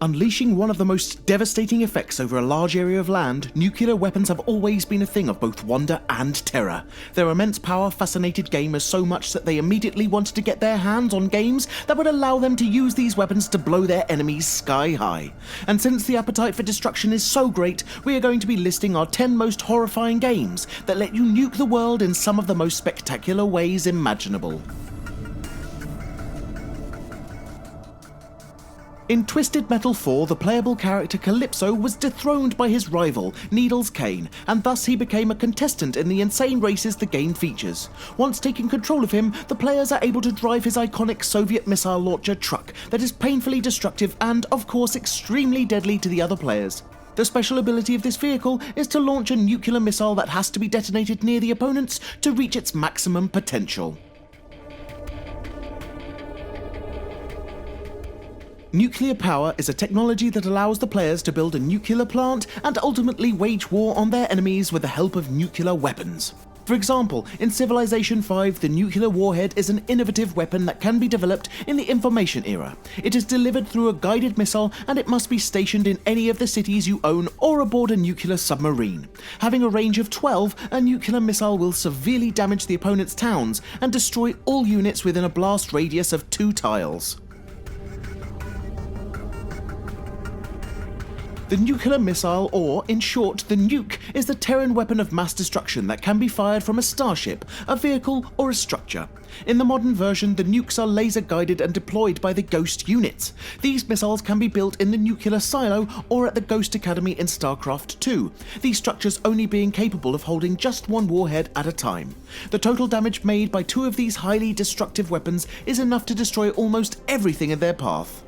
Unleashing one of the most devastating effects over a large area of land, nuclear weapons have always been a thing of both wonder and terror. Their immense power fascinated gamers so much that they immediately wanted to get their hands on games that would allow them to use these weapons to blow their enemies sky high. And since the appetite for destruction is so great, we are going to be listing our 10 most horrifying games that let you nuke the world in some of the most spectacular ways imaginable. In Twisted Metal 4, the playable character Calypso was dethroned by his rival, Needles Kane, and thus he became a contestant in the insane races the game features. Once taking control of him, the players are able to drive his iconic Soviet missile launcher truck that is painfully destructive and, of course, extremely deadly to the other players. The special ability of this vehicle is to launch a nuclear missile that has to be detonated near the opponents to reach its maximum potential. Nuclear power is a technology that allows the players to build a nuclear plant and ultimately wage war on their enemies with the help of nuclear weapons. For example, in Civilization V, the nuclear warhead is an innovative weapon that can be developed in the information era. It is delivered through a guided missile and it must be stationed in any of the cities you own or aboard a nuclear submarine. Having a range of 12, a nuclear missile will severely damage the opponent's towns and destroy all units within a blast radius of 2 tiles. The nuclear missile, or, in short, the nuke, is the Terran weapon of mass destruction that can be fired from a starship, a vehicle, or a structure. In the modern version, the nukes are laser-guided and deployed by the Ghost units. These missiles can be built in the nuclear silo or at the Ghost Academy in STARCRAFT 2, these structures only being capable of holding just one warhead at a time. The total damage made by 2 of these highly destructive weapons is enough to destroy almost everything in their path.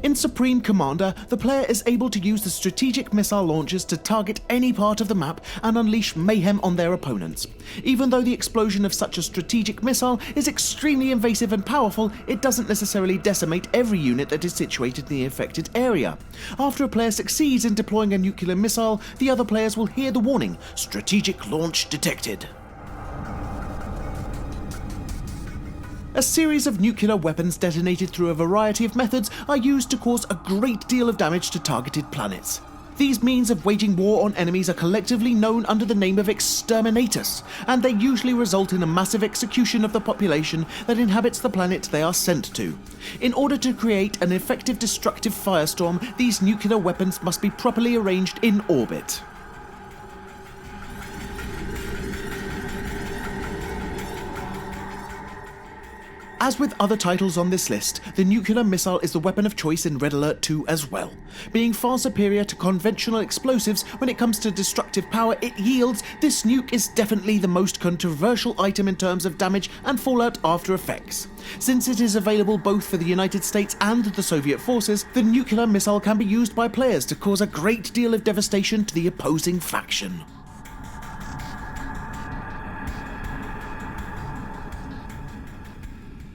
In Supreme Commander, the player is able to use the strategic missile launchers to target any part of the map and unleash mayhem on their opponents. Even though the explosion of such a strategic missile is extremely invasive and powerful, it doesn't necessarily decimate every unit that is situated in the affected area. After a player succeeds in deploying a nuclear missile, the other players will hear the warning, "Strategic launch detected." A series of nuclear weapons detonated through a variety of methods are used to cause a great deal of damage to targeted planets. These means of waging war on enemies are collectively known under the name of exterminators, and they usually result in a massive execution of the population that inhabits the planet they are sent to. In order to create an effective destructive firestorm, these nuclear weapons must be properly arranged in orbit. As with other titles on this list, the nuclear missile is the weapon of choice in Red Alert 2 as well. Being far superior to conventional explosives when it comes to destructive power it yields, this nuke is definitely the most controversial item in terms of damage and fallout after effects. Since it is available both for the United States and the Soviet forces, the nuclear missile can be used by players to cause a great deal of devastation to the opposing faction.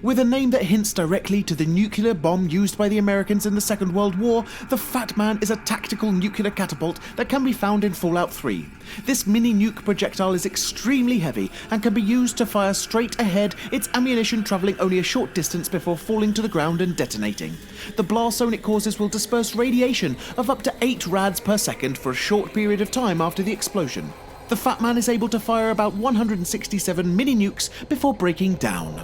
With a name that hints directly to the nuclear bomb used by the Americans in the Second World War, the Fat Man is a tactical nuclear catapult that can be found in Fallout 3. This mini-nuke projectile is extremely heavy and can be used to fire straight ahead, its ammunition travelling only a short distance before falling to the ground and detonating. The blast zone it causes will disperse radiation of up to 8 rads per second for a short period of time after the explosion. The Fat Man is able to fire about 167 mini-nukes before breaking down.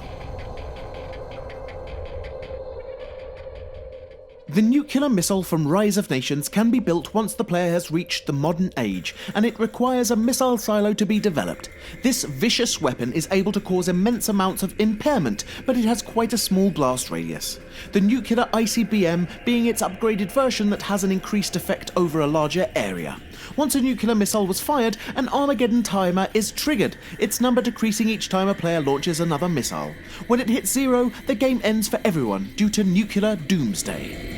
The nuclear missile from Rise of Nations can be built once the player has reached the modern age, and it requires a missile silo to be developed. This vicious weapon is able to cause immense amounts of impairment, but it has quite a small blast radius. The nuclear ICBM being its upgraded version that has an increased effect over a larger area. Once a nuclear missile was fired, an Armageddon timer is triggered, its number decreasing each time a player launches another missile. When it hits 0, the game ends for everyone due to nuclear doomsday.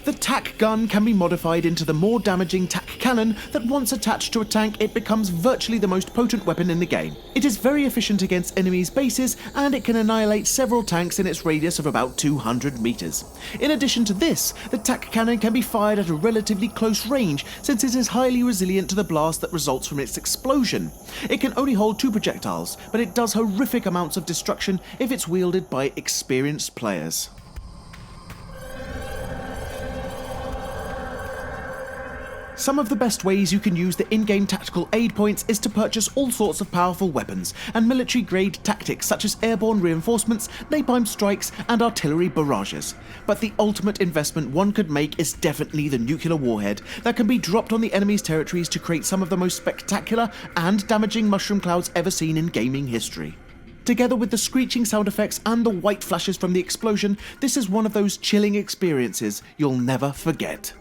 The tac gun can be modified into the more damaging tac cannon that once attached to a tank it becomes virtually the most potent weapon in the game. It is very efficient against enemies' bases and it can annihilate several tanks in its radius of about 200 meters. In addition to this, the tac cannon can be fired at a relatively close range since it is highly resilient to the blast that results from its explosion. It can only hold 2 projectiles, but it does horrific amounts of destruction if it's wielded by experienced players. Some of the best ways you can use the in-game tactical aid points is to purchase all sorts of powerful weapons and military-grade tactics such as airborne reinforcements, napalm strikes and artillery barrages. But the ultimate investment one could make is definitely the nuclear warhead that can be dropped on the enemy's territories to create some of the most spectacular and damaging mushroom clouds ever seen in gaming history. Together with the screeching sound effects and the white flashes from the explosion, this is one of those chilling experiences you'll never forget.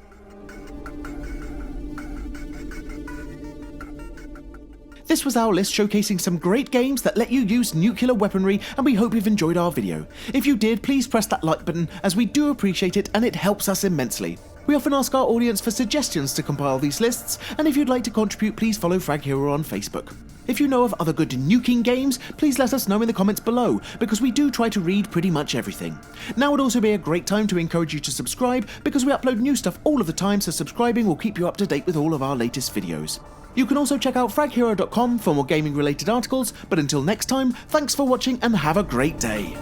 This was our list showcasing some great games that let you use nuclear weaponry, and we hope you've enjoyed our video. If you did, please press that like button as we do appreciate it and it helps us immensely. We often ask our audience for suggestions to compile these lists, and if you'd like to contribute, please follow FragHero on Facebook. If you know of other good nuking games, please let us know in the comments below, because we do try to read pretty much everything. Now would also be a great time to encourage you to subscribe, because we upload new stuff all of the time, so subscribing will keep you up to date with all of our latest videos. You can also check out FragHero.com for more gaming related articles, but until next time, thanks for watching and have a great day.